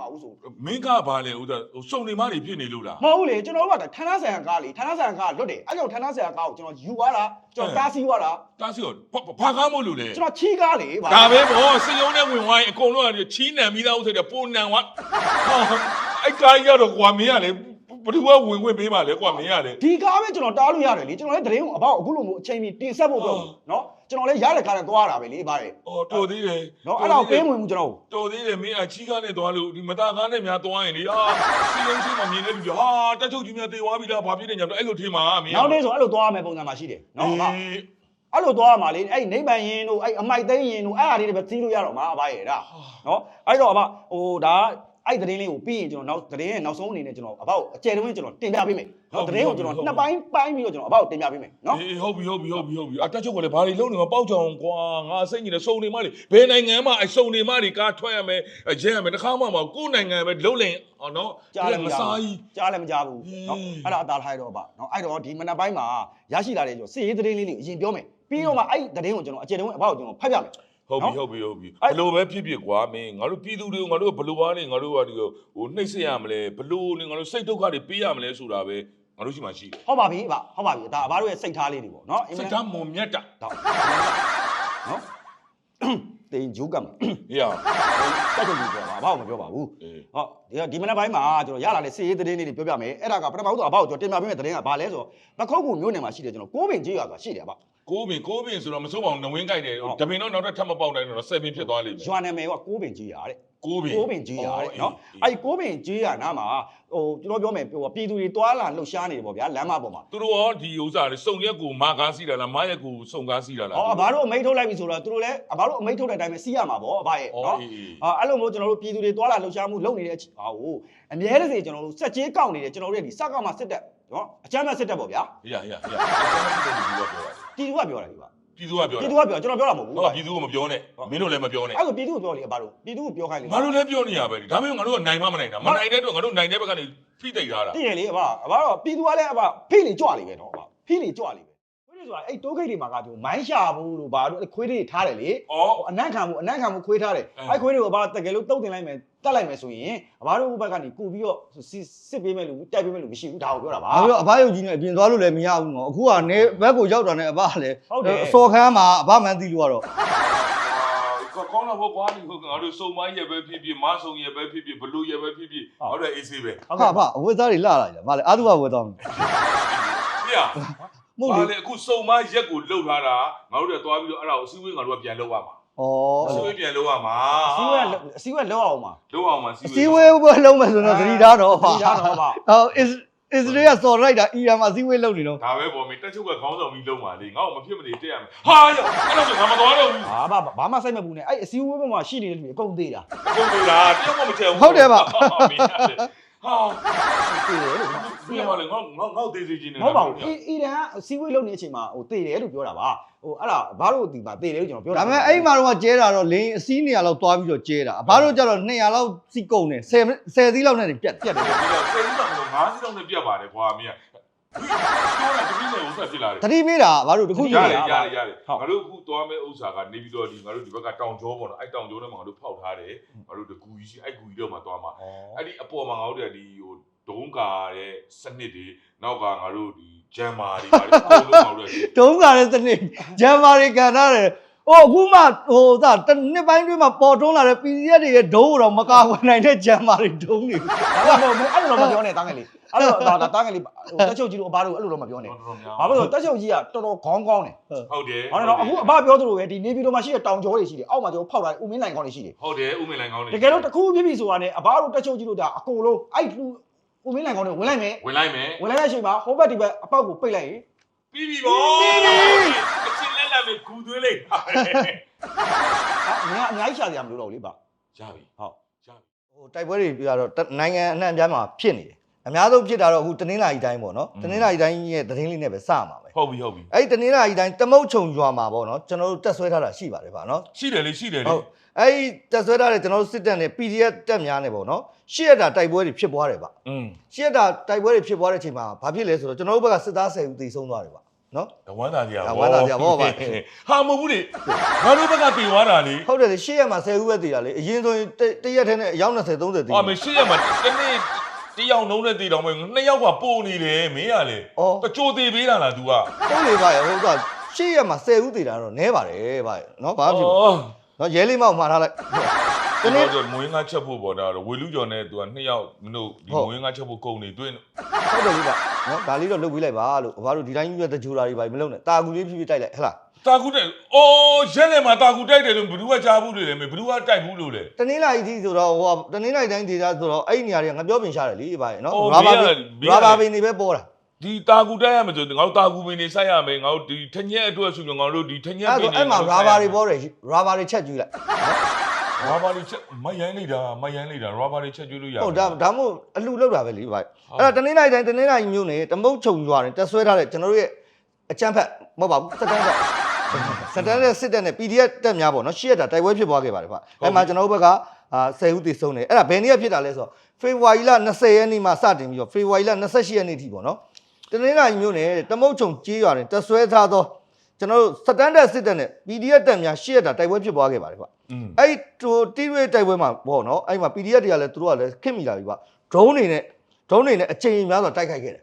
မှာဦးဆိုမင်းကဘာလဲဦးသားစုံနေမတွေဖြစ်နေလို့လားမဟုတ်လေကျွန်တော်တို့ကဌာနဆိုင်ရာကားလေဌာနဆိုင်ရာကားလွတ်တယ်အဲ့ကြောင့်ဌာနဆိုင်ရာကားကိုကျွန်တော်ယူသွားတာကျွန်တော်တားဆီးသွားတာတားဆီးတော့ဘာကားမို့လို့လဲကျွန်တော်ချီးကားလေဒါပဲဗောစရုံးနဲ့ဝင်ဝိုင်းအကုန်လုံးကချီးနံပြီးသားဦးဆိုတဲ့ပုံနံဝါအဲ့ကားကြီးကတော့ကွာမင်းကလေဘယ်သူကဝင်ခွင့်ပေးပါလဲကွာမင်းရတယ်ဒီကားပဲကျွန်တော်တားလို့ရတယ်လေကျွန်တော်လည်းသတင်းကိုအပေါက်အခုလိုမျိုးအချိန်မီတင်ဆက်ဖို့တော့နော်ကျွန်တော်လည်းရတဲ့ကားနဲ့သွားတာပဲလေဗါတယ်အော်တော်သေးတယ်နော်အဲ့ဒါကိုပေးဝင်မှုကျွန်တော်တော်သေးတယ်မင်းအချီးကားနဲ့သွားလို့ဒီမသားကားနဲ့များသွားရင်လေအာစီလုံးရှိမှမြင်နေပြီဟာတက်ချုပ်ကြီးများတေသွားပြီလားဘာဖြစ်နေကြတော့အဲ့လိုထင်မှာမင်းနောက်နေ့ဆိုအဲ့လိုသွားရမယ်ပုံစံမှာရှိတယ်နော်ဟာအဲ့လိုသွားရမှာလေအဲ့နိဗ္ဗာန်ရင်တို့အဲ့အမိုက်သိမ်းရင်တို့အဲ့အရာတွေပဲသိလို့ရတော့မှာအဘရဲ့ဒါနော်အဲ့တော့အဘဟိုဒါအဲ့သတင်းလေးကိုပြီးရင်ကျွန်တော်နောက်သတင်းရဲ့နောက်ဆုံးအနေနဲ့ကျွန်တော်အဘောက်အကျယ်တုံးကျွန်တော်တင်ပြပေးမယ်နော်သတင်းကိုကျွန်တော်နှစ်ပိုင်းပိုင်းပြီးတော့ကျွန်တော်အဘောက်တင်ပြပေးမယ်နော်အေးဟုတ်ပြီအတက်ချုပ်ကလည်းဘာတွေလုံးနေမှာပေါက်ချောင်ကွာငါစိတ်ကြီးနဲ့စုံနေမှလေဘယ်နိုင်ငံမှာအစုံနေမှတွေကားထွက်ရမယ်ရဲရမယ်တခါမှမကိုယ်နိုင်ငံပဲလုံးလင်နော်ကြားလည်းမစားဘူးကြားလည်းမကြားဘူးနော်အဲ့ဒါအသာထားရတော့ဗျနော်အဲ့တော့ဒီမနက်ပိုင်းမှာရရှိလာတဲ့ကျွန်တော်စစ်ရေးသတင်းလေးတွေကိုအရင်ပြောမယ်ပြီးတော့မှအဲ့သတင်းကိုကျွန်တော်အကျယ်တုံးအဘောက်ကျွန်တော်ဖတ်ပြမယ်ဟုတ်ပြီဘလို့ပဲဖြစ်ကွာမင်းငါတို့ပြည်သူတွေကိုငါတို့ဘလို့ပါနေငါတို့ကဒီဟိုနှိမ့်ဆက်ရမလဲဘလို့နေငါတို့စိတ်ဒုက္ခတွေပေးရမလဲဆိုတာပဲငါတို့ရှိမှရှိဟုတ်ပါပြီဗျဟုတ်ပါပြီဒါအဘတို့ရဲ့စိတ်ထားလေးတွေပေါ့နော်စိတ်ထားမွန်မြတ်တာနော်တင်ဂျူးကမ်ဟေးရတက်ချုပ်ပြောပါဘာမှမပြောပါဘူးဟုတ်ဒီမနေ့ပိုင်းမှာကျွန်တော်ရလာတဲ့စစ်ရေးသတင်းလေးတွေပြောပြမယ်အဲ့ဒါကပထမဆုံးအဘောက်ကျွန်တော်တင်ပြပေးမယ့်သတင်းကဘာလဲဆိုတော့ပခုတ်ကူမျိုးနယ်မှာရှိတယ်ကျွန်တော်ကိုးပင်ကြီးရွာကရှိတယ်ဗျကိုးပင်ဆိုတော့မစိုးပါဘူးနဝင်းကြိုက်တယ်တပင်တော့နောက်ထပ်မပေါက်တိုင်းတော့7ပင်ဖြစ်သွားလိမ့်မယ်ရွာနာမည်ကကိုးပင်ကြီးရွာတဲ့ကိုးပင်ကြီးရွာတဲ့နော်အဲ့ကိုးပင်ကြီးရွာနားမှာဟိုကျွန်တော်ပြောမယ်ဟိုပြည်သူတွေတွာလာလှုပ်ရှားနေတယ်ပေါ့ဗျာလမ်းမပေါ်မှာသူတို့ရောဒီဥစ္စာတွေစုံရက်ကိုမာကားစီးတာလားမရက်ကိုစုံကားစီးတာလားအဘတို့အမိတ်ထုတ်လိုက်ပြီဆိုတော့သူတို့လည်းအဘတို့အမိတ်ထုတ်တဲ့အတိုင်းပဲစီးရမှာပေါ့အဘရဲ့နော်အဲ့လိုမျိုးကျွန်တော်တို့ပြည်သူတွေတွာလာလှုပ်ရှားမှုလုပ်နေတဲ့ဟာကိုအမြဲတစေကျွန်တော်တို့စက်ကြီးကောက်နေတယ်ကျွန်တော်တို့ရဲ့ဒီစက်ကမှစစ်တက်နော်အချမ်းမဲ့စစ်တက်ပေါ့ဗျာဟေးပြည်သူကပြောတာဒီပါပြည်သူကပြောကျွန်တော်ပြောတာမဟုတ်ဘူးဟုတ်ပြည်သူကမပြောနဲ့မင်းတို့လည်းမပြောနဲ့အဲ့ဒါပြည်သူကပြောလေအဘတို့ပြည်သူကပြောခိုင်းလေငါတို့လည်းပြောနေရပဲဒါပေမဲ့ငါတို့ကနိုင်မနိုင်တာမနိုင်တဲ့အတွက်ငါတို့နိုင်တဲ့ဘက်ကနေဖိတိတ်ထားတာတည်တယ်လေအဘတော့ပြည်သူကလည်းအဘဖိလေကြွလေပဲနော်အဘဖိလေကြွလေပဲခွေးတွေဆိုတာအဲ့တိုးခိတ်တွေမှာကသူမိုင်းရှာဘူးလို့ဘာလို့ခွေးတွေထားတယ်လေအနံ့ခံမှုခွေးထားတယ်အဲ့ခွေးတွေကိုအဘတကယ်လို့တုတ်တင်လိုက်မယ်တက်လိုက်မယ်ဆိုရင်အဘတို့ဘက်ကနေကူပြီးတော့စစ်ပေးမယ်လို့တိုက်ပေးမယ်လို့မရှိဘူးဒါကိုပြောတာပါပြီးတော့အဘရုပ်ကြီးနဲ့အပြင်သွားလို့လည်းမရဘူးနော်အခုကနေဘက်ကိုရောက်တာနဲ့အဘလည်းအစော်ခမ်းမှာအဘမှန်းသိလို့ကတော့ကောင်းတော့ဘောကွာဒီငါတို့စုံမရဲ့ပဲဖြစ်မဆုံရဲ့ပဲဖြစ်ဘလူရဲ့ပဲဖြစ်ဟုတ်တယ်အေးဆေးပဲဟာအဝတ်သားတွေလှလာတယ်ဗာလေအာသူကဝတ်သွားမယ်ပြမဟုတ်လေအခုစုံမရက်ကိုလှုပ်ထားတာငါတို့လည်းသွားပြီးတော့အဲ့ဒါကိုအစည်းအဝေးငါတို့ကပြန်လှုပ်ရမှာအစည်းအဝေးပြန်လှုပ်ရမှာအစည်းအဝေးလှုပ်အောင်ပါအစည်းအဝေးဘယ်လုံးမယ်ဆိုတော့သတိထားတော့ပါအစ္စရေးကစော်လိုက်တာအီရန်မှာအစည်းအဝေးလုပ်နေတော့ဒါပဲပေါ့မင်းတက်ချုပ်ကခေါင်းဆောင်ပြီးလုံးပါလေငါ့ကိုမဖြစ်မနေတက်ရမယ်ဟာအဲ့လိုဆိုငါမသွားတော့ဘူးဘာမှစိုက်မပူနဲ့အဲ့အစည်းအဝေးပေါ်မှာရှိနေတဲ့လူတွေအကုန်သေးတာတယောက်မှမချဲဘူးဟုတ်တယ်ဗျဟာသေးတယ်လို့ဒီမှာလေငေါသေးစီချင်းနေဟုတ်ပါဘူးအီရန်ကအစည်းအဝေးလုပ်နေတဲ့အချိန်မှာဟိုသေးတယ်လို့ပြောတာပါဟိုအဲ့ဒါဘာလို့ဒီမှာသေးတယ်လို့ကျွန်တော်ပြောတာဒါပေမဲ့အဲ့မှာတော့ကျဲတာတော့လင်းအစီးနေရာလောက်သွားပြီးတော့ကျဲတာဘာလို့ကြတော့200လောက်စီးကုန်တယ်10သီးလောက်နဲ့ပြတ်တယ်10သီးလောက်မလို့5စီးလောက်နဲ့ပြတ်ပါတယ်ကွာမင်းကပြောတာတပည့်နဲ့ဥစ္စာဖြစ်လာတယ်တတိပေးတာဘာလို့တခုရတယ်ငါတို့အခုသွားမဲ့ဥစ္စာကနေပြီးတော့ဒီငါတို့ဒီဘက်ကတောင်ကျောပေါ့နော်အဲ့တောင်ကျောထဲမှာငါတို့ဖောက်ထားတယ်ငါတို့တကူကြီးရှိအဲ့ကူကြီးတော့မှသွားမှာအဲ့ဒီအပေါ်မှာငါတို့ဒီဟိုဒုံးကာတဲ့စနစ်တွေနောက်ကငါတို့ဒီဂျမ်မာတွေပါအကုန်လုံးငါတို့ဒုံးကာတဲ့စနစ်ဂျမ်မာတွေကန်ထားတယ်အခုမှဟိုသာနှစ်ပိုင်းတွင်းမှာပေါ်တွန်းလာတဲ့ PDF တွေရဲ့ဒုံးတော့မကာဝယ်နိုင်တဲ့ဂျမ်မာတွေဒုံးတွေဒါမှမဟုတ်အဲ့လိုတော့မပြောနဲ့တားငယ်လေးအဲ့လိုဒါတားငယ်လေးတက်ချုပ်ကြီးတို့အဘတို့အဲ့လိုတော့မပြောနဲ့ဘာလို့လဲဆိုတက်ချုပ်ကြီးကတော်တော်ခေါင်းကောင်းတယ်ဟုတ်တယ်ဟုတ်တယ်အခုအဘပြောသလိုပဲဒီနေပြည်တော်မှာရှိတဲ့တောင်ကျောတွေရှိတယ်အောက်မှာကျွန်တော်ဖောက်ထားတဲ့ဦးမင်းလိုင်ကောင်းတွေရှိတယ်ဟုတ်တယ်ဦးမင်းလိုင်ကောင်းတွေတကယ်လို့တခုပြပြဆိုတာနဲ့အဘတို့တက်ချုပ်ကြီးတို့ဒါအကုန်လုံးအဲ့ဦးမင်းလိုင်ကောင်းတွေဝင်လိုက်မယ်ဝင်လိုက်တဲ့အချိန်မှာဟိုဘက်ဒီဘက်အပေါက်ကိုပိတ်လိုက်ရင်ပြီးပြီဗောအချင်းလက်လက်ပဲဂူသွေးလိုက်ဟာမင်းကအများကြီးရှာစရာမလိုတော့ဘူးလေဗျရပြီဟုတ်ရပြီဟိုတိုက်ပွဲတွေပြတော့နိုင်ငံအနှံ့အပြားမှာဖြစ်နေတယ်အများဆုံးဖြစ်တာတော့အခုတနင်္လာရီတိုင်းပေါ့နော်တနင်္လာရီတိုင်းရဲ့သတင်းလေးနဲ့ပဲစမှာပဲဟုတ်ပြီအဲ့တနင်္လာရီတိုင်းတမုတ်ချုံရွာမှာပေါ့နော်ကျွန်တော်တို့တက်ဆွဲထားတာရှိပါတယ်ဗျာနော်ရှိတယ်လေဟုတ်အဲ့တက်ဆွဲထားတဲ့ကျွန်တော်တို့စစ်တပ်နဲ့ PDF တက်များနေပေါ့နော်ရှစ်ရက်တာတိုက်ပွဲတွေဖြစ်ပွားတယ်ဗျရှစ်ရက်တာတိုက်ပွဲတွေဖြစ်ပွားတဲ့အချိန်မှာဘာဖြစ်လဲဆိုတော့ကျွန်တော်တို့ဘက်ကစစ်သား10ဦးသေဆုံးသွားတယ်ဗျ နော် ဝမ်းသာကြရ ဝမ်းသာကြဘောပါ ဟာမဟုတ်ဘူးလေငါတို့ဘက်ကတည်သွားတာလေ ဟုတ်တယ်လေ8ရက်မှာ10ဦးပဲတည်တာလေအရင်ဆိုရင်တရက်ထဲနဲ့အယောက်20 30တည် ဟာမရှိရမှာတနေ့တယောက်လုံးနဲ့တည်တော့မယ်2ယောက်ကပို့နေတယ်မင်းရလေတကြိုတည်ပေးတာလား तू က ဟုတ်လေဗျာဟုတ်က8ရက်မှာ10ဦးတည်တာတော့နဲပါတယ်ဗျာနော်ဘာဖြစ်လို့နော်ရဲလေးမောက်မှားထားလိုက် တနေ့တော့မွေးငါချက်ဖို့ပေါ်တာတော့ဝေလူကျော်နဲ့ तू က2ယောက်မင်းတို့ဒီမွေးငါချက်ဖို့ကုန်နေတွင်း ဟုတ်တယ်ဗျာနော်ဒါလေးတော့လုပ်ပေးလိုက်ပါလို့ဘာလို့ဒီတိုင်းကြီးပဲတကြိုတာတွေပါမလုပ်နဲ့တာကူလေးဖြည်းဖြည်းတိုက်လိုက်ဟဲ့လား တာကူတဲ့အော်ရက်လေမှာတာကူတိုက်တယ်လို့ဘယ်သူကကြားဘူးလေမင်းဘယ်သူကတိုက်ဘူးလို့လေ တနင်္လာရီကြီးဆိုတော့ဟိုတနင်္လာရီတိုင်းဒေသဆိုတော့အဲ့ဒီနေရာတွေကငါပြောပင်ရှားတယ်လေဗျာနော်ရာဘာပင်တွေပဲပေါ်တာ ဒီတာကူတိုက်ရမယ်ဆိုငါတို့တာကူပင်နေစိုက်ရမယ်ငါတို့ဒီထညက်အတွက်ဆိုငါတို့ဒီထညက်ပင်တွေ အဲ့မှာရာဘာတွေပေါ်တယ်ရာဘာတွေချက်ကြည့်လိုက် ရာဘာတွေချက်မရိုင်းလိုက်တာရာဘာတွေချက်ကျွေးလို့ရ ဟုတ်ဒါမို့အလှလောက်တာပဲလေဗျအဲ့တော့တနင်္လာရီတိုင်းတနင်္လာရီမျိုးနေတမုတ်ချုံရွာတယ်တက်ဆွဲထားတဲ့ကျွန်တော်တို့ရဲ့အချမ်းဖက်မဟုတ်ပါဘူးစတန်ဖက်စတန်တဲ့စစ်တပ်နဲ့ PDF တက်များပေါ့နော်ရှေ့ရတာတိုက်ပွဲဖြစ်သွားခဲ့ပါတယ်ဗျအဲ့မှာကျွန်တော်တို့ဘက်က10ဦးတည်ဆုံးတယ်အဲ့ဒါဘယ်နေ့ဖြစ်တာလဲဆိုတော့ဖေဖော်ဝါရီလ20ရက်နေ့မှာစတင်ပြီးတော့ဖေဖော်ဝါရီလ28ရက်နေ့ထိပေါ့နော်တနင်္လာရီမျိုးနေတမုတ်ချုံကြေးရွာတယ်တက်ဆွဲထားသောကျွန်တော်တို့စတန်တဲ့စစ်တပ်နဲ့ PDF တက်များရှေ့ရတာတိုက်ပွဲဖြစ်သွားခဲ့ပါတယ်ဗျအဲ့တီရွေးတိုက်ပွဲမှာပေါ့နော်အဲ့မှာ PDF တွေကလည်းသူတို့ကလည်းခစ်မိလာပြီဗျဒရုန်းတွေနဲ့အချိန်များစွာတိုက်ခိုက်ခဲ့တယ်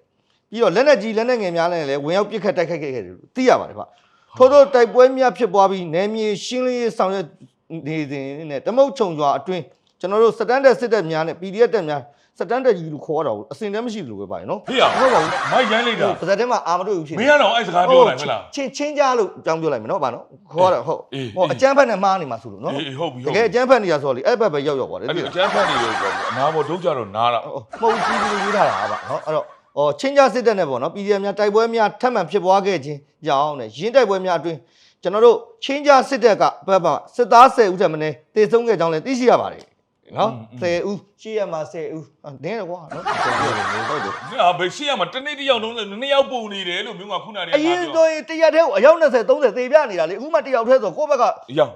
ပြီးတော့လက်နက်ကြီးလက်နက်ငယ်များနဲ့လည်းဝင်ရောက်ပစ်ခတ်တိုက်ခိုက်ခဲ့တယ်လို့သိရပါတယ်ဗျထို့သောတိုက်ပွဲများဖြစ်ပွားပြီးနယ်မြေရှင်းလင်းရေးဆောင်ရွက်နေစဉ်နဲ့တမုတ်ချုံရွာအတွင်းကျွန်တော်တို့စတန်ဒတ်စစ်တပ်များနဲ့ PDF တက်များစတန်ဒတ်ကြီးလို့ခေါ်တာကိုအစင်တည်းမရှိလို့ပဲပါနော် ဖေးရဟုတ်ပါဘူးမိုက်ရိုင်းလိုက်တာ ပါဇက်ထဲမှာအာမတွေ့ဘူးဖြစ် မင်းကတော့အဲ့စကားပြောလိုက်မလား ချင်းကြားလို့ကြောင်းပြောလိုက်မယ်နော်ဗာနော်ခေါ်တာဟုတ်ဟောအကျန်းဖက်နဲ့မှားနေမှာဆိုလို့နော် အေးဟုတ်ပြီ တကယ်အကျန်းဖက်နေရဆိုတော့လေအဲ့ဘက်ပဲရောက်ပါတယ် အဲ့ဒီအကျန်းဖက်နေလို့ပြောအနာဘောဒုတ်ကြတော့နားတာ မဟုတ်ကြီးကြီးရေးထားတာဗာနော်အဲ့တော့ချင်းကြားစစ်တပ်နဲ့ပေါ့နော် PDF များတိုက်ပွဲများထပ်မံဖြစ်ပွားခဲ့ခြင်းကြောင့်နဲ့ရင်းတိုက်ပွဲများအတွင်းကျွန်တော်တို့ချင်းကြားစစ်တပ်ကဘက်မှာစစ်သား10ဦးထက်မနည်းတေဆုံးခဲ့ကြောင်းလည်းသိရှိရပါတယ်နော်10ဦးရှိရမှာ10ဦးနင်းရကွာနော်ဟုတ်တယ် မင်းဟာဘယ်ရှိရမှာတနေ့တယောက်လုံး2ယောက်ပုံနေတယ်လို့မင်းကခုနကနေ အရင်ဆိုရင်တရက်တည်းကိုအယောက်20 30သေပြနေတာလေအခုမှတယောက်တည်းဆိုကိုယ့်ဘက်က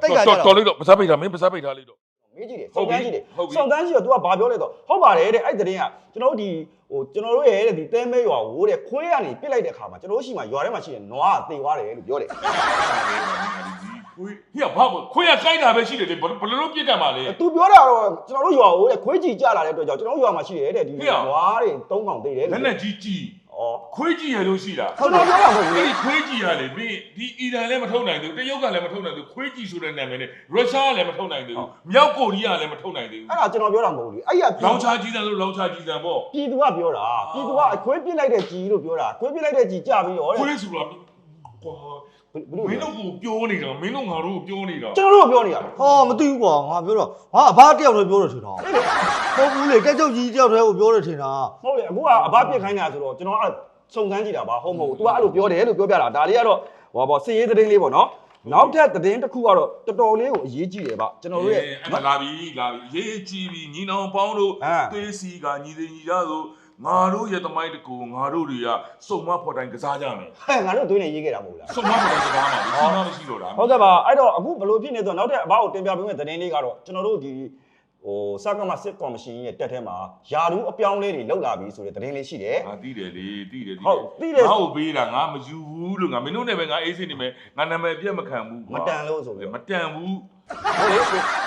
တိတ်တော်လိုက်တော့ပါစားပိတ်တာမင်းပါစားပိတ်ထားလိုက်တော့ မေးကြည့်တယ်စုံတန်းကြည့်တယ်စုံတန်းကြည့်တော့ तू ကဘာပြောလဲတော့ဟုတ်ပါတယ်တဲ့အဲ့တရင်ကကျွန်တော်တို့ဒီကျွန်တော်တို့ရဲ့ဒီတဲမဲရွာဝိုးတဲ့ခွေးကနေပစ်လိုက်တဲ့အခါမှာကျွန်တော်တို့ရှိမှရွာထဲမှာရှိတဲ့နွားကသေသွားတယ်လို့ပြောတယ် ခွေးဟိဘာခွေးကကိုက်တာပဲရှိတယ်လေဘယ်လိုပြစ်တတ်မှာလဲ तू ပြောတာတော့ကျွန်တော်တို့ရွာဝိုးတဲ့ခွေးကြီးကြလာတဲ့အတွက်ကြောင့်ကျွန်တော်တို့ရွာမှာရှိတယ်တဲ့ဒီနွားတွေ3កောင်သေတယ် လက်နဲ့ကြီးကြီးခွေးကြီးရလို့ရှိတာ ကျွန်တော်ပြောတာမဟုတ်ဘူး အဲ့ဒီခွေးကြီးရလေမင်းဒီအီရန်လည်းမထုတ်နိုင်သေးဘူးတရုတ်ကလည်းမထုတ်နိုင်သေးဘူးခွေးကြီးဆိုတဲ့နာမည်နဲ့ရုရှားကလည်းမထုတ်နိုင်သေးဘူးမြောက်ကိုရီးယားလည်းမထုတ်နိုင်သေးဘူး အဲ့ဒါကျွန်တော်ပြောတာမဟုတ်ဘူးအဲ့ရ လောင်ချာကြီးစံလို့လောင်ချာကြီးစံပေါ့ ပြည်သူကပြောတာပြည်သူကခွေးပစ်လိုက်တဲ့ကြီးလို့ပြောတာခွေးပစ်လိုက်တဲ့ကြီးကြပြီးတော့ ခွေးဆိုတာကွာမင်းတို့ကိုပြောနေတာမင်းတို့ငါတို့ကိုပြောနေတာ ကျွန်တော်တို့ပြောနေတာ ဟောမသိဘူးကွာငါပြောတော့ငါအဘတယောက်တည်းပြောတယ်ထင်တာဟုတ်ဘူးလေတက်ချုပ်ကြီးတယောက်တည်းကိုပြောတယ်ထင်တာ ဟုတ်လေအခုကအဘပြစ်ခိုင်းတာဆိုတော့ကျွန်တော်အဲ့စုံစမ်းကြည့်တာပါဟုတ်မဟုတ် तू ကအဲ့လိုပြောတယ်လို့ပြောပြတာဒါလေးကတော့ဟောပေါ့စစ်ရေးသတင်းလေးပေါ့နော်နောက်ထပ်သတင်းတစ်ခုကတော့တော်တော်လေးကိုအရေးကြီးတယ်ဗျကျွန်တော်တို့ရဲ့ အဲ့ဒါလာပြီရေးကြည့်ပြီညီနောင်ပေါင်းတို့သေးစီကညီသေးညီရဆိုငါတို့ရဲ့သမိုင်းတကူငါတို့တွေကစုံမဖော်တိုင်းကစားကြမယ် ဟဲ့ငါတို့သွေးနေရေးခဲ့တာမဟုတ်လား စုံမဖော်တိုင်းကစားမှာဒီစီမမရှိတော့တာ ဟုတ်ကဲ့ပါအဲ့တော့အခုဘလို့ဖြစ်နေဆိုတော့နောက်ထပ်အဘကိုတင်ပြပေးမယ့်သတင်းလေးကတော့ကျွန်တော်တို့ဒီစကမစစ်ကော်မရှင်ရဲ့တက်ထဲမှာယာဒူးအပြောင်းလေးတွေလောက်လာပြီဆိုတဲ့သတင်းလေးရှိတယ် ငါသိတယ်လေသိတယ် ဟုတ်သိတယ် ငါ့ကိုပေးတာငါမယူဘူးလို့ငါမင်းတို့နဲ့ပဲငါအေးစိနေမယ်ငါနာမည်ပြတ်မခံဘူး မတန်လို့ဆိုပြီး မတန်ဘူး ဟုတ်လေ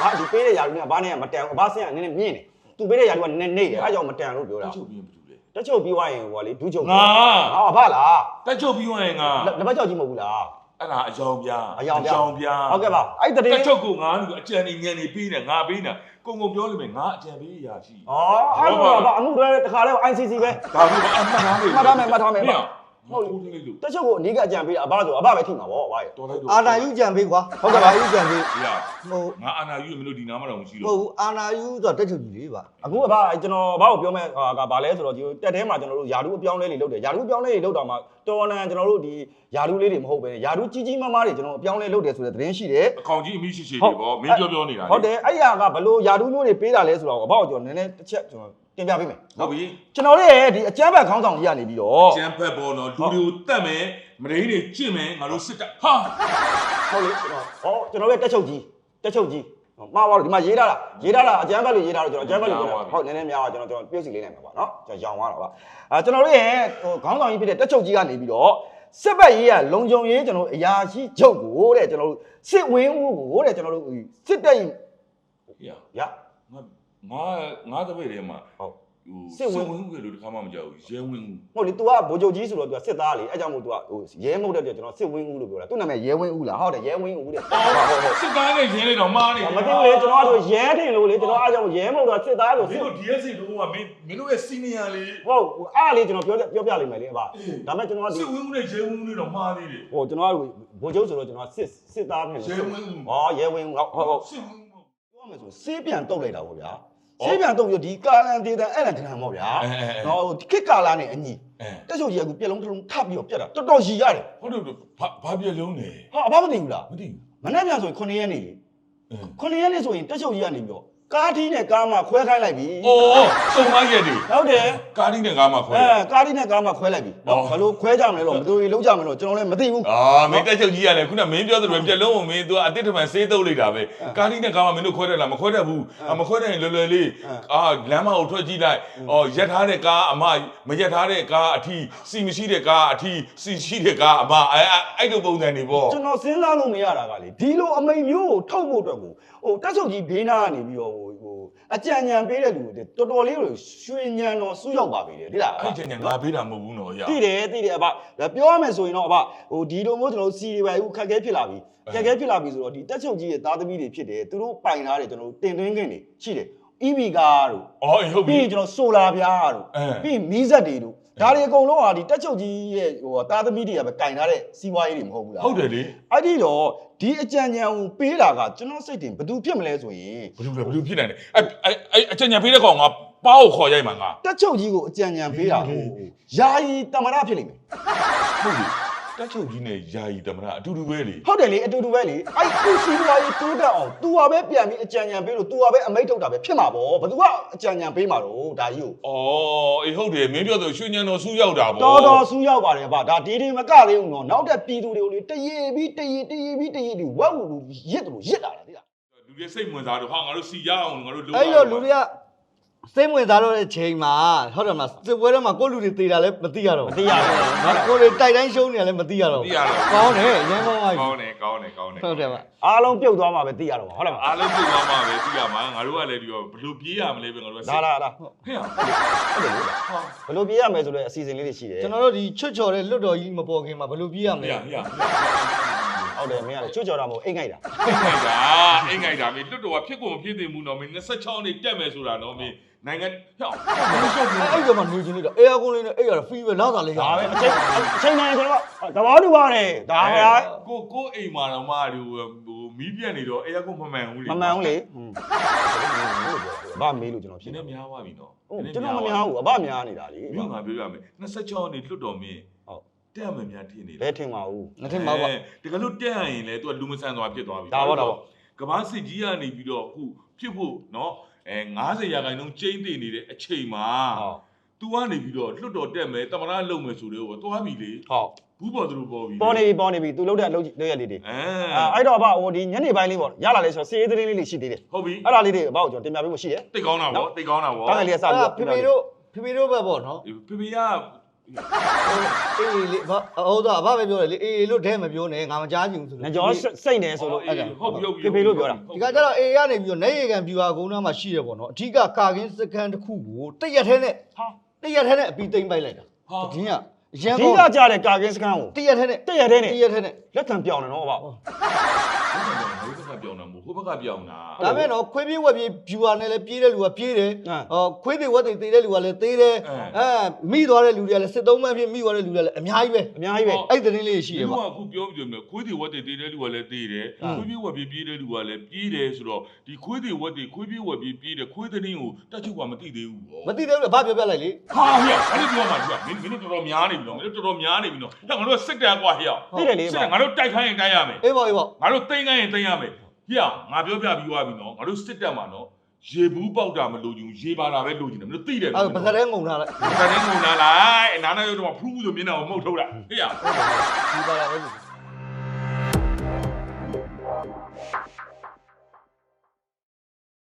ဘာဒီပေးတဲ့ယာဒူးကဘာနဲ့မတန်ဘူးအဘဆင်းကနည်းနည်းမြင့်တယ်သူပေးတဲ့ယာဒူးကနည်းနည်းနေတယ်အဲကြောင့်မတန်လို့ပြောတာ ချုပ်ပြီးဘူးလေ တက်ချုပ်ပြီးွားရင်ဟိုလေဒူးချုပ် ငါ အဘလား တက်ချုပ်ပြီးရင်ငါ လက်ပတ်ကြောက်ကြီးမဟုတ်ဘူးလား အဲ့ဒါအယောင်ပြား အယောင်ပြား ဟုတ် ကဲ့ပါအဲ့တ တ ည်း က်ချုပ်ကိုငါလူအကြံနေညံနေပေးနေငါပေးနေကိုငုံပြောလိမ့်မယ်ငါအကြံပေးအရာရှိ ဩအဲ့တော့အမှုတွဲတခါလဲ ICC ပဲ ဒါမျိုးအမှတ်ထားမယ် မှတ်ထားမယ်ဟုတ် ဟုတ်တယ်လို့ တက်ချုပ်ကိုအနီးကအကြံပေးတာအဘဆိုအဘပဲထိမှာပေါ့အဘရဲ့ တော်လိုက်တော့ အာနာယူကြံပေးကွာဟုတ်ကဲ့ပါယူကြံပေး ရ ဟုတ် ငါအာနာယူမလို့ဒီနားမတော်မရှိ မ တော့ ဟုတ်ဘူးအာနာယူဆိုတော့တက်ချုပ်ကြီးလေးပါ အခုအဘကျွန်တော်ဘာကိုပြောမဲ့ကဘာလဲဆိုတော့ဒီတက်ထဲမှာကျွန်တော်တို့ယာဒူးအပြောင်းလဲတွေလုပ်တယ်ယာဒူးအပြောင်းလဲတွေလုပ်တော့မှတော်နန်ကျွန်တော်တို့ဒီယာဒူးလေးတွေမဟုတ်ပဲယာဒူးကြီးကြီးမားမားတွေကျွန်တော်အပြောင်းလဲလုပ်တယ်ဆိုတဲ့သတင်းရှိတယ် အကောင်ကြီးအမိရှိရှိတွေပေါ့မင်းပြောနေတာ ဟုတ်တယ်အဲ့ဟာကဘလို့ယာဒူးမျိုးတွေပေးတာလဲဆိုတော့အဘကိုကျွန်တော်နည်းနည်းတစ်ချက်ကျွန်တော်တင်ပြပေးမယ် ဟုတ်ပြီ ကျွန်တော်တို့ရဲ့ဒီအကြမ်းဖက်ခေါင်းဆောင်ကြီးကနေပြီးတော့ ကျန်းဖက်ပေါ်တော့လူတွေကိုတတ်မယ်မရင်းတွေကျင့်မယ်ငါတို့စစ်တပ်ဟာ ဟုတ်လေကျွန်တော်ရဲ့တက်ချုပ်ကြီးမှားပါတော့ဒီမှာရေးထားတာအကြမ်းဖက်လို့ရေးထားတော့ကျွန်တော်အကြမ်းဖက်လို့ဟုတ်နည်းနည်းများပါကျွန်တော်ပြုတ်စီလေးနိုင်မှာပါเนาะကျွန်တော်ရောင်သွားတာပါကျွန်တော်တို့ရဲ့ခေါင်းဆောင်ကြီးဖြစ်တဲ့တက်ချုပ်ကြီးကနေပြီးတော့ စစ်ဘက်ရေးကလုံခြုံရေးကျွန်တော်အရာရှိချုပ်ကိုတဲ့ကျွန်တော်တို့စစ်ဝင်းဦးကိုတဲ့ကျွန်တော်တို့စစ်တပ်ရင် ရငါတပည့်တွေမှာဟုတ်စစ်ဝင်ဦးကလို့တခါမှမကြောက်ဘူးရဲဝင်းဦးဟုတ်လေ तू ကဗိုလ်ချုပ်ကြီးဆိုတော့ तू ကစစ်သားလေအဲကြောင့်မို့ तू ကဟိုရဲမဟုတ်တဲ့ကျွန်တော်စစ်ဝင်းဦးလို့ပြောတာသူ့နာမည်ရဲဝင်းဦးလားဟုတ်တယ်ရဲဝင်းဦးတဲ့ဟုတ်စစ်သားနဲ့ရဲလေးတော့မားနေမသိဘူးလေကျွန်တော်ကရဲထင်လို့လေကျွန်တော်အားကြောင့်ရဲမဟုတ်တော့စစ်သားဆိုစစ်တို့ DSC တို့ကမင်းတို့ရဲ့ senior လေဟုတ်အားလေကျွန်တော်ပြောပြလိမ့်မယ်လေအဘဒါမဲ့ကျွန်တော်ကစစ်ဝင်းဦးနဲ့ရဲဝင်းဦးလေးတော့မားသေးတယ်ဟိုကျွန်တော်ကဗိုလ်ချုပ်ဆိုတော့ကျွန်တော်စစ်သားထင်လို့ရဲဝင်းဦးဟောရဲဝင်းဦးဟုတ်စစ်ဝင်းဦးပြောမယ်ဆိုစေးပြန်တုတ်လိုက်တာပေါ့ဗျာဆေးပြန်တော့ပြီးဒီကာလန်ဒေတာအဲ့ဒါတကံပေါ့ဗျာနော်ခစ်ကာလာနဲ့အညီတက်ချုပ်ကြီးကပြက်လုံးတစ်လုံးထပ်ပြီးတော့ပြက်တာတော်တော်ရည်ရတယ်ဟုတ်တယ်ဘာပြက်လုံးလဲဟာအဘမသိဘူးလားမသိဘူးမနေ့ပြန်ဆိုရင်9ရက်နေလေ9ရက်နေဆိုရင်တက်ချုပ်ကြီးကနေပြီးတော့ကားထီးနဲ့ကားမှခွဲခိုင်းလိုက်ပြီအိုးစုံမရက်တွေဟုတ်တယ်ကားထီးနဲ့ကားမှခွဲကားထီးနဲ့ကားမှခွဲလိုက်ပြီဘယ်လိုခွဲကြမလဲတော့ဘယ်သူတွေလုံးကြမလဲတော့ကျွန်တော်လည်းမသိဘူးမင်းတက်ချုပ်ကြီးကလည်းခုနမင်းပြောသလိုပြက်လုံးကိုမင်း तू အတစ်ထမှန်စေးတုပ်လိုက်တာပဲကားထီးနဲ့ကားမှမင်းတို့ခွဲတယ်လားမခွဲတတ်ဘူးမခွဲတဲ့ရင်လွယ်လွယ်လေးလမ်းမကိုထွက်ကြည့်လိုက်ရက်ထားတဲ့ကားအမမရက်ထားတဲ့ကားအထီးစီမရှိတဲ့ကားအထီးစီရှိတဲ့ကားအမအဲ့လိုပုံစံတွေပေါ့ကျွန်တော်စဉ်းစားလို့မရတာကလေဒီလိုအမိန်မျိုးကိုထုတ်ဖို့အတွက်ကိုဟိုတက်ချုပ်ကြီးဘေးနာကနေပြီးတော့ဟိုအကြံဉာဏ်ပေးတဲ့လူတွေတော်တော်လေးရွှေဉာဏ်တော်စူးရောက်ပါပြီလေတိလားအဲ့ဒီဉာဏ်ငါပေးတာမဟုတ်ဘူးနော်ရသိတယ်အဘပြောရမယ်ဆိုရင်တော့အဘဟိုဒီလိုမျိုးကျွန်တော်စီတွေပဲအခုခက်ခဲဖြစ်လာပြီဆိုတော့ဒီတက်ချုပ်ကြီးရဲ့သားသမီးတွေဖြစ်တယ်သူတို့ပိုင်ထားတယ်ကျွန်တော်တို့တင်သွင်းခင်းတွေရှိတယ် EV ကားတို့ဟုတ်ပြီပြီးရင်ကျွန်တော်ဆိုလာပြားတို့ပြီးမီးစက်တွေတို့ဒါတွေအကုန်လုံးဟာဒီတက်ချုပ်ကြီးရဲ့ဟိုသားသမီးတွေကပဲကင်ထားတဲ့စီးပွားရေးတွေမဟုတ်ဘူးလားဟုတ်တယ်လေအဲ့ဒီတော့ဒီအကြံဉာဏ်ကိုပေးတာကကျွန်တော်စိတ်တင်ဘယ်သူဖြစ်မလဲဆိုရင်ဘယ်သူဖြစ်နိုင်လဲအဲ့အကြံဉာဏ်ပေးတဲ့ကောင်ကပါကိုခေါ်ရိုက်မှာငါတက်ချုပ်ကြီးကိုအကြံဉာဏ်ပေးတာဟိုယာယီတမရဖြစ်လိမ့်မယ်ဟုတ်ပြီတက်ချုပ်ကြီးနဲ့ယာယီတမရအတူတူပဲလေဟုတ်တယ်လေအတူတူပဲလေအဲ့သူစီးပွားရေးတိုးတက်အောင် तू ဟာပဲပြန်ပြီးအကြံဉာဏ်ပေးလို့ तू ဟာပဲအမိတ်ထုတ်တာပဲဖြစ်မှာပေါ့ဘယ်သူကအကြံဉာဏ်ပေးမှာတော့ဒါကြီးကိုအေးဟုတ်တယ်မင်းပြောဆိုရွှေဉာဏ်တော်စူးရောက်တာပေါ့တော်စူးရောက်ပါတယ်ဗျဒါဒီမကသေးဘူးနော်နောက်တဲ့ပြည်သူတွေကိုလေတရေပြီးဒီဝက်လူရစ်တယ်လို့ရစ်တာလားသိလားလူတွေစိတ်ဝင်စားတော့ဟာငါတို့စီရအောင်ငါတို့လုပ်အဲ့လိုလူတွေကစိတ်ဝင်စားတော့တဲ့ချိန်မှာဟုတ်တယ်မလားစစ်ပွဲထဲမှာကိုလူတွေတေတာလည်းမသိရတော့မသိရဘူးနော်ကိုတွေတိုက်တိုင်းရှုံးနေလည်းမသိရတော့ကောင်းတယ်ရန်ကောင်းပါပြီကောင်းတယ်ဟုတ်တယ်ဗျအားလုံးပြုတ်သွားမှာပဲသိရတော့ဟုတ်လားအားလုံးပြုတ်သွားမှာပဲသိရမှာငါတို့ကလည်းဒီဘယ်လိုပြေးရမလဲပဲငါတို့ကလာဟဲ့ဘယ်လိုပြေးရမယ်ဆိုလဲအစီအစဉ်လေးတွေရှိတယ်ကျွန်တော်တို့ဒီချွတ်ချော်တဲ့လွတ်တော်ကြီးမပေါ်ခင်မှာဘယ်လိုပြေးရမလဲဟုတ်တယ်မင်းကလည်းချွတ်ချော်တာမဟုတ်အိတ်ငိုက်တာမင်းလွတ်တော်ကဖြစ်ကုန်မဖြစ်သေးဘူးနော်မင်း26နှစ်တက်မယ်ဆိုတာနော်မင်းနိုင်ငံဟောအဲ့ဒီမှာနေချင်းလေးတော့အေယာကွန်လေးနဲ့အဲ့ရဖီးပဲလာစားလေးဒါပဲအချိန်တိုင်းကျွန်တော်သဘောတူပါတယ်ဒါပဲကိုအိမ်မှာတော့မှဟိုမီးပြက်နေတော့အေယာကွန်မမှန်ဘူးလေမမှန်ဘူးလေဘာမေးလို့ကျွန်တော်ဖြစ်နေများသွားပြီနော်ကျွန်တော်မများဘူးအဘများနေတာလေမင်းငါပြောရမယ်26နှစ်လွတ်တော်မင်းဟုတ်တက်မယ်များထင်နေတယ်ဘယ်ထင်ပါဘူးမထင်ပါဘူးတကယ်လို့တက်ရရင်လေ तू ကလူမဆန်သွားဖြစ်သွားပြီဒါပေါ့ကဘာစစ်ကြီးကနေပြီးတော့အခုဖြစ်ဖို့နော်90ရာခိုင်နှုန်းကျင်းတည်နေတဲ့အချိန်မှာ तू ကနေပြီးတော့လွတ်တော်တက်မယ်တမရလုံမယ်ဆိုတော့သွားပြီလေဟုတ်ဘူးပေါ်သူတို့ပေါ်ပြီပေါ်နေပြီ तू လုပ်တဲ့အလုပ်ရလေးတွေအဲ့တော့အဘဟိုဒီညနေပိုင်းလေးပေါ့ရလာလဲဆိုတော့စီးရေးသတင်းလေးတွေရှိသေးတယ်ဟုတ်ပြီအဲ့ဒါလေးတွေအဘကိုကျွန်တော်တင်ပြပေးဖို့ရှိတယ်တိတ်ကောင်းတာဗောတိတ်ကောင်းတာဗောတောင်းလေးကစပြီးဖေဖေတို့ပဲပေါ့နော်ဖေဖေကအေးလေဟုတ်တော့အဘပဲပြောတယ်လေအေးလို့ဒဲမပြောနဲ့ငါမကြားချင်ဘူးဆိုလို့ငါကြောစိတ်နေဆိုလို့ဟုတ်ပြီဖေလို့ပြောတာဒီကကြတော့အေးကနေပြီးတော့နေရကန်ပြူဟာကုန်းသားမှာရှိတယ်ပေါ့နော်အထီးကကာကင်းစကန်တစ်ခုကိုတရက်ထဲနဲ့အပီသိမ့်ပိုက်လိုက်တာဒီကရန်ကုန်ဒီကကြားတဲ့ကာကင်းစကန်ကိုတရက်ထဲနဲ့လက်ခံပြောင်းနေတော့ဗျပြောင်းတာမဟုတ်ဟိုဘက်ကပြောင်းတာဒါမဲ့နော်ခွေးပြေးဝက်ပြေးဖြူဟာနဲ့လည်းပြေးတဲ့လူကပြေးတယ်ခွေးတွေဝက်တွေတေးတဲ့လူကလည်းတေးတယ်မိသွားတဲ့လူတွေကလည်းစစ်သုံးမှန်းဖြစ်မိသွားတဲ့လူတွေကလည်းအများကြီးပဲအဲ့သတင်းလေးရှိတယ်ပေါ့အခုပြောပြမယ်ခွေးတွေဝက်တွေတေးတဲ့လူကလည်းတေးတယ်ခွေးပြေးဝက်ပြေးတဲ့လူကလည်းပြေးတယ်ဆိုတော့ဒီခွေးတွေဝက်တွေခွေးပြေးဝက်ပြေးတယ်ခွေးသတင်းကိုတက်ချုပ်ကမသိသေးဘူးပေါ့မသိသေးဘူးဘာပြောပြလိုက်လေဟာဟဲ့အဲ့ဒီပြောမှသူကမင်းတို့တော်တော်များနေပြီနော်မင်းတို့တော်တော်များနေပြီနော်ဟဲ့ငါတို့စစ်တယ်ကွာဟဲ့သိတယ်လေငါတို့တိုက်ခိုင်းရင်တိုက်ရမယ်အေးပေါ့ငါတို့တိမ့်ခိုင်းရင်တိမ့်ရမယ်ဟေ့ငါပြောပြပြီးသွားပြီနော်ငါတို့စစ်တက်မှာနော်ရေဘူးပေါက်တာမလို့ယူရေပါတာပဲလို့ယူတယ်မင်းတို့သိတယ်နော်ပကတဲ့ငုံထားလိုက်ပကတဲ့ငုံထားလိုက်နားနားရုပ်တော့ဖူးဆိုမျက်နှာကိုမှုတ်ထုတ်တာဟေ့ဒီပါတာပဲ